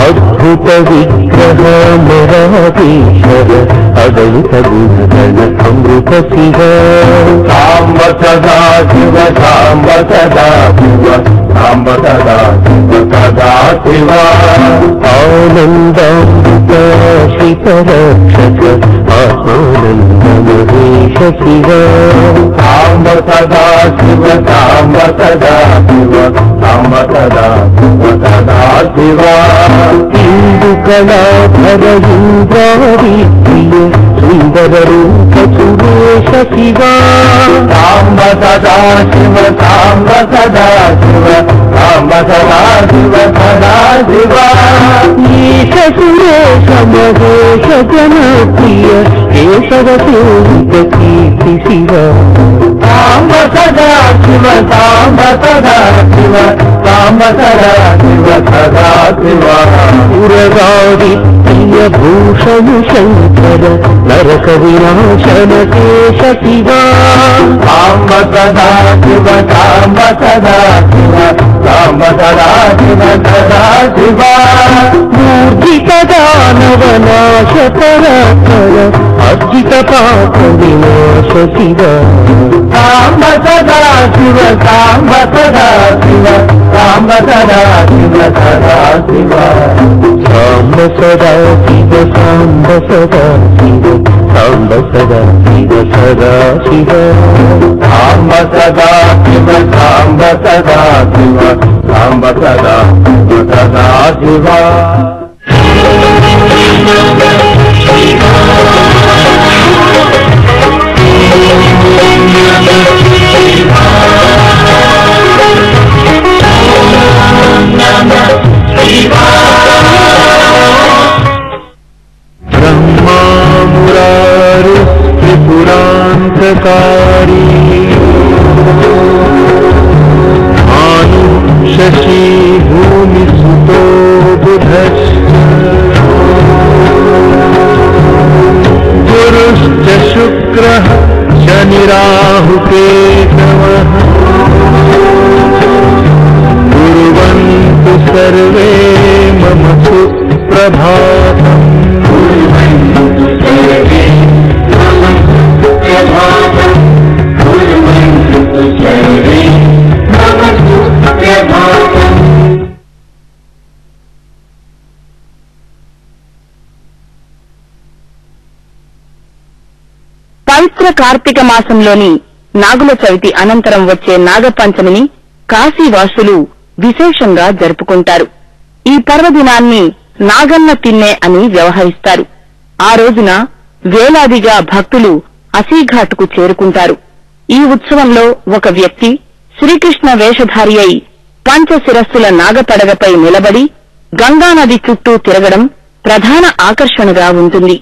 అద్భుత విగ్రహ మరాధీశ్వర అగణిత గుణగణ అమృత శివ సాంబ సదా శివ సాంబ సదా శివ సాంబ సదా శివ సదా శివ ఆనందామృత శ్రీపరక్షక ఆత్మానంద మహేశ శివ సాంబ సదా శివ సాంబ సదా శివ సాంబ సదా శివ సదా శివ ఇందు కళాధర ఇంద్రాది ప్రియ సుందర రూప సురేశ శివ సాంబ సదా శివ సాంబ సదా శివ సాంబ సదా శివ సదా శివ ఈశ సురేశ మహేశ జనప్రియ కేశవ సేవిత కీర్తి శివ సాంబ సదా శివ సాంబ సదా శివ సాంబ సదా శివ సదా శివ పురగాది ప్రియ భూషణు శంకర నరక వినాశన కేశ శివ సాంబ సదా శివ సాంబ సదా శివ సాంబ సదా శివ సదా శివ మూర్జిత దానవ నాశ పరాకర అర్జిత పాప వినాశ శివ సాంబ సదా శివ సాంబ సదా శివ సాంబ సదా శివ సదా శివ సాంబ సదా శివ సాంబ సదా శివ సాంబ సదా శివ సదా శివ సాంబ సదా శివ సాంబ సదా శివ సాంబ సదా శివ సదా శివ ब्रह्मा मुरारि त्रिपुरान्तकारी भानु शशि भूमि सुतो बुधश्च गुरुश्च शुक्रः शनिराहुकेतवः कुर्वन्तु सर्वे मम सुप्रभातम् పవిత్ర కార్తీక మాసంలోని నాగుల చవితి అనంతరం వచ్చే నాగపంచమిని కాశీవాసులు విశేషంగా జరుపుకుంటారు. ఈ పర్వదినాన్ని నాగన్న తిన్నే అని వ్యవహరిస్తారు. ఆ రోజున వేలాదిగా భక్తులు అసీఘాట్కు చేరుకుంటారు. ఈ ఉత్సవంలో ఒక వ్యక్తి శ్రీకృష్ణ వేషధారి అయి పంచశిరస్సుల నాగపడగపై నిలబడి గంగానది చుట్టూ తిరగడం ప్రధాన ఆకర్షణగా ఉంటుంది.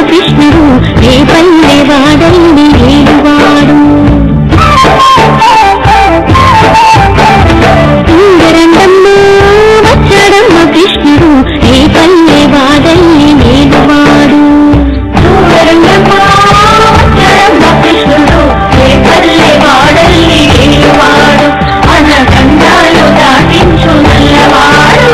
కృష్ణుడు ఏ పల్లె వాడైని ఏలువాడు వచ్చడమ్మ కృష్ణుడు ఏ పల్లె వాడైని ఏలువాడు కృష్ణుడు ఏ పల్లె వాడల్ని ఏలువాడు అన్న గంగాలు దాటించు నల్లవాడు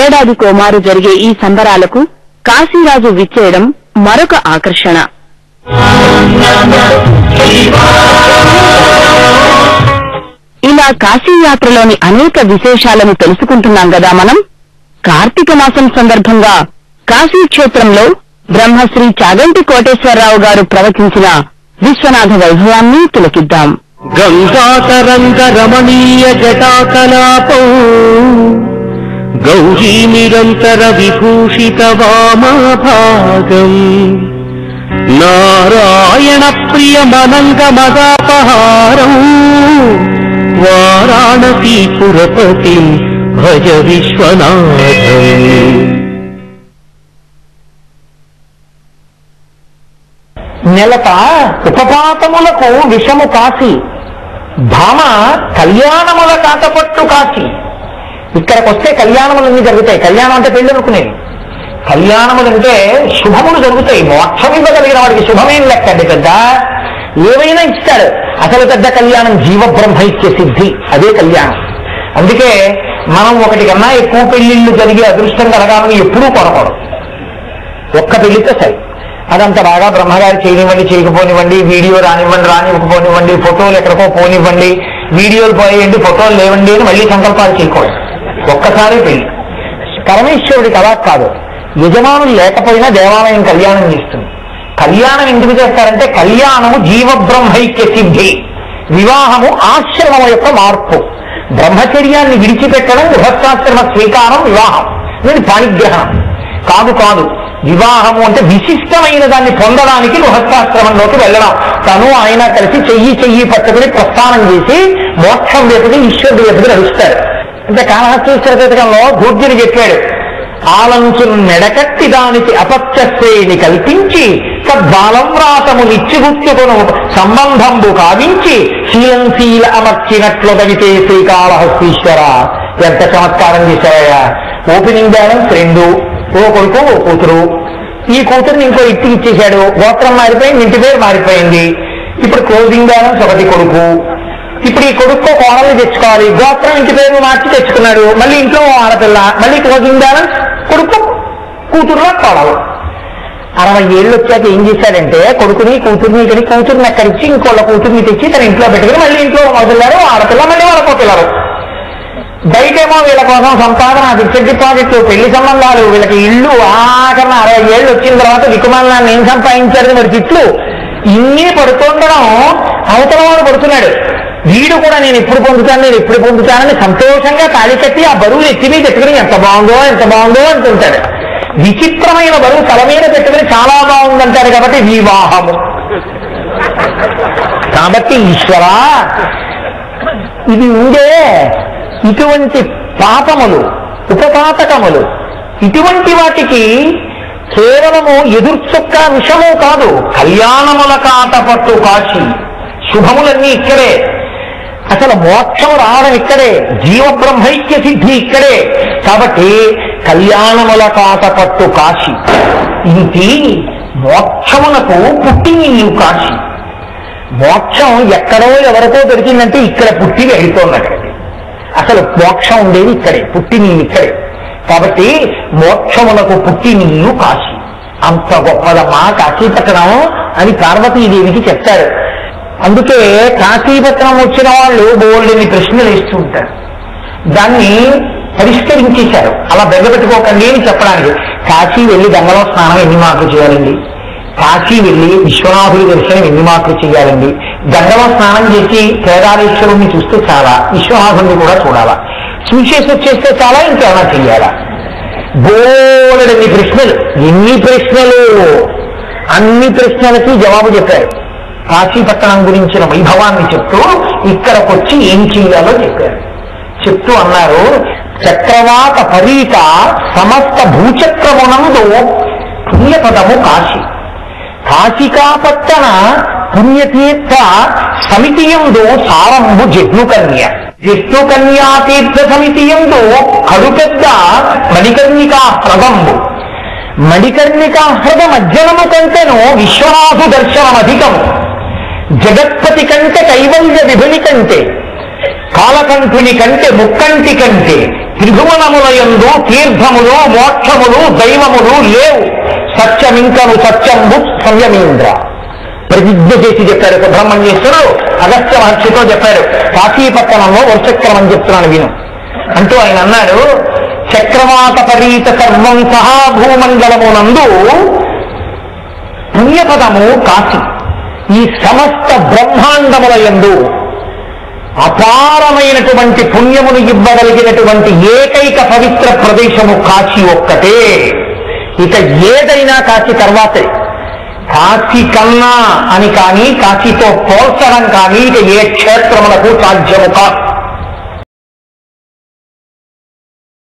ఏడాది కోమారు జరిగే ఈ సంబరాలకు కాశీరాజు విచ్చేయడం మరొక ఆకర్షణ. ఇలా కాశీయాత్రలోని అనేక విశేషాలను తెలుసుకుంటున్నాం గదా మనం. కార్తీక మాసం సందర్భంగా కాశీ క్షేత్రంలో బ్రహ్మశ్రీ చాగంటి కోటేశ్వరరావు గారు ప్రవచించిన విశ్వనాథ వైభవాన్ని తిలకిద్దాం. గంగాతరంగ రమణీయ జటాకలాపౌ గౌరీ నిరంతర విభూషిత వామభాగం నారాయణ ప్రియమనంగ మదాపహారం వారాణసీపురపతి భజ విశ్వనాథం. నెలత ఉపపాతములకు విషము కాసి భామ కళ్యాణముల కాతపట్టు కాసి. ఇక్కడికి వస్తే కళ్యాణములన్నీ జరుగుతాయి. కళ్యాణం అంటే పెళ్లి అనుకునేది. కళ్యాణములంటే శుభములు జరుగుతాయి. మోక్షం ఇవ్వగలిగిన వాడికి శుభమేం లెక్కండి, పెద్ద ఏమైనా ఇస్తాడు. అసలు పెద్ద కళ్యాణం జీవబ్రహ్మైక్య సిద్ధి, అదే కళ్యాణం. అందుకే మనం ఒకటి కన్నా ఎక్కువ పెళ్లిళ్ళు జరిగే అదృష్టం కలగాలని ఎప్పుడూ కొనకూడదు. ఒక్క పెళ్లితో సరి. అదంత బాగా బ్రహ్మగారు చేయనివ్వండి, చేయకపోనివ్వండి, వీడియో రానివ్వకపోనివ్వండి, ఫోటోలు ఎక్కడికో పోనివ్వండి, వీడియోలు పోయేయండి, ఫోటోలు లేవండి అని మళ్ళీ సంకల్పాలు చేయకూడదు. ఒక్కసారి పెళ్లి. పరమేశ్వరుడికి అలా కాదు. యజమానులు లేకపోయినా దేవాలయం కళ్యాణం చేస్తుంది. కళ్యాణం ఎందుకు చేస్తారంటే కళ్యాణము జీవబ్రహ్మైక్య సిద్ధి, వివాహము ఆశ్రమం యొక్క మార్పు. బ్రహ్మచర్యాన్ని విడిచిపెట్టడం గృహస్థాశ్రమ స్వీకారం వివాహం. ఇది పాణిగ్రహణం కాదు. వివాహము అంటే విశిష్టమైన దాన్ని పొందడానికి గృహస్థాశ్రమంలోకి వెళ్ళడం. తను ఆయన కలిసి చెయ్యి పట్టుకుని ప్రస్థానం చేసి మోక్షం వైపుకి ఈశ్వరుడు వైపుకి నడుస్తారు. అంటే కాళహస్తీశ్వర శతకంలో గూర్జుడు చెప్పాడు, ఆలంచు మెడకట్టి దానికి అపత్యశ్రేణి కల్పించి తద్బాలం వ్రాతము నిత్యగుత్తుకును సంబంధంబు కావించి శీల అమర్చినట్లు గవితే శ్రీకాళహస్తీశ్వర. ఎంత చమత్కారం చేశారయ్యా. ఓపెనింగ్ బ్యాలెన్స్ 2, ఓ కొడుకు ఓ కూతురు. ఈ కూతురుని ఇంకో ఇంటికి ఇచ్చేశాడు. గోత్రం మారిపోయింది, ఇంటి పేరు మారిపోయింది. ఇప్పుడు క్లోజింగ్ బ్యాలెన్స్ 1 కొడుకు. ఇప్పుడు ఈ కొడుకు కోడల్ని తెచ్చుకోవాలి. గోత్రం ఇంటి పేరు మార్చి తెచ్చుకున్నాడు. మళ్ళీ ఇంట్లో ఆడపిల్ల, మళ్ళీ క్లోజింగ్ బ్యాలెన్స్ కొడుకు కూతురులో కోడలు. 60 ఏళ్ళు వచ్చాక ఏం చేశాడంటే కొడుకుని కూతుర్ని కూతుర్ని ఎక్కడిచ్చి ఇంకోళ్ళ కూతుర్ని తెచ్చి తన ఇంట్లో పెట్టుకుని మళ్ళీ ఇంట్లో మొదలారు ఆడపిల్ల, మళ్ళీ వాళ్ళకో పిల్లలు. బయటేమో వీళ్ళ కోసం సంపాదన, ఫిక్స్డ్ డిపాజిట్లు, పెళ్లి సంబంధాలు, వీళ్ళకి ఇల్లు. ఆఖరణ 60 ఏళ్ళు వచ్చిన తర్వాత వికుమాలను ఏం సంపాదించారు మరి తిట్లు. ఇన్ని పడుతుండడం అవతల వాడు పడుతున్నాడు. వీడు కూడా నేను ఎప్పుడు పొందుతానని సంతోషంగా తాళి కట్టి ఆ బరువులు ఎత్తి మీద పెట్టుకుని ఎంత బాగుందో అంటుంటాడు. విచిత్రమైన బరువు తల మీద పెట్టుకుని చాలా బాగుందంటాడు. కాబట్టి వివాహము. కాబట్టి ఈశ్వర ఇది ఉండే ఇటువంటి పాపములు, ఉపపాతకములు, ఇటువంటి వాటికి కేవలము ఎదుర్చొక్క విషము కాదు, కళ్యాణముల కాటపట్టు కాశీ. శుభములన్నీ ఇక్కడే. అసలు మోక్షము రావడం ఇక్కడే, జీవబ్రహ్మైక్య సిద్ధి ఇక్కడే. కాబట్టి కళ్యాణముల కాటపట్టు కాశీ. ఇది మోక్షమునకు పుట్టినిల్లు కాశీ. మోక్షం ఎక్కడో ఎవరికో దొరికిందంటే ఇక్కడ పుట్టి వెళ్తోంది అక్కడికి. అసలు మోక్షం ఉండేది ఇక్కడే, పుట్టినిల్లు ఇక్కడే. కాబట్టి మోక్షమునకు పుట్టినిల్లు కాశీ. అంత గొప్పదమ్మా కాశీపట్టణం అని పార్వతీదేవికి చెప్తారు. అందుకే కాశీపట్నం వచ్చిన వాళ్ళు బోల్డెన్ని ప్రశ్నలు ఇస్తూ ఉంటారు. దాన్ని పరిష్కరించేశారు. అలా బెగ్గపెట్టుకోకండి అని చెప్పడానికి. కాశీ వెళ్ళి గంగలో స్నానం ఎన్ని మార్కులు చేయాలండి? కాశీ వెళ్ళి విశ్వనాథుడి దర్శనం ఎన్ని మార్కులు చేయాలండి? గంగలో స్నానం చేసి కేదారేశ్వరుణ్ణి చూస్తే చాలా, విశ్వనాథుడిని కూడా చూడాలా? చూసేసి వచ్చేస్తే చాలా, ఇంకేమైనా చెయ్యాలా? బోలెడన్ని ప్రశ్నలు. ఎన్ని ప్రశ్నలు! అన్ని ప్రశ్నలకి జవాబు చెప్పారు. కాశీపట్టణం గురించిన వైభవాన్ని చెప్తూ ఇక్కడికొచ్చి ఏం చెయ్యాలో చెప్పారు. చెప్తూ అన్నారు, చక్రవాత పరీక సమస్త భూచక్రమునందు పుణ్యపదము కాశీ. కాశికాపట్టణ పుణ్యతీర్థ సమితియందు సారంభు జగ్నుకన్య. జగ్నుకన్యాతీర్థ సమితియందు కడుపెద్ద మణికర్ణికా హ్రదంబు. మణికర్ణికా హ్రద మధ్యనము కంటెను విశ్వనాథు దర్శనమధికము. జగత్పతి కంటే కైవల్య విభుని కంటే, కాలకంఠుని కంటే ముక్కంటి కంటే, త్రిభువనములయందు తీర్థములు మోక్షములు దైవములు లేవు. సత్యమింకను సత్యంబు సంయమేంద్ర. ప్రతిజ్ఞ చేసి చెప్పారు సుబ్రహ్మణ్యేశ్వరుడు. అగస్త్య మహర్షితో చెప్పారు, కాశీపట్టణంలో వర్షక్రమం చెప్తున్నాను విను అంటూ ఆయన అన్నాడు. చక్రవాత పరీత సర్వం సహా భూమండలమునందు పుణ్యపదము కాశీ. ఈ సమస్త బ్రహ్మాండముల యందు అపారమైనటువంటి పుణ్యమును ఇవ్వగలిగినటువంటి ఏకైక పవిత్ర ప్రదేశము కాశీ ఒక్కటే. ఇక ఏదైనా కాశీ తర్వాతే. కాశీ కన్నా అని కానీ కాశీతో పోల్చడం కానీ ఇక ఏ క్షేత్రములకు సాధ్యము కాదు.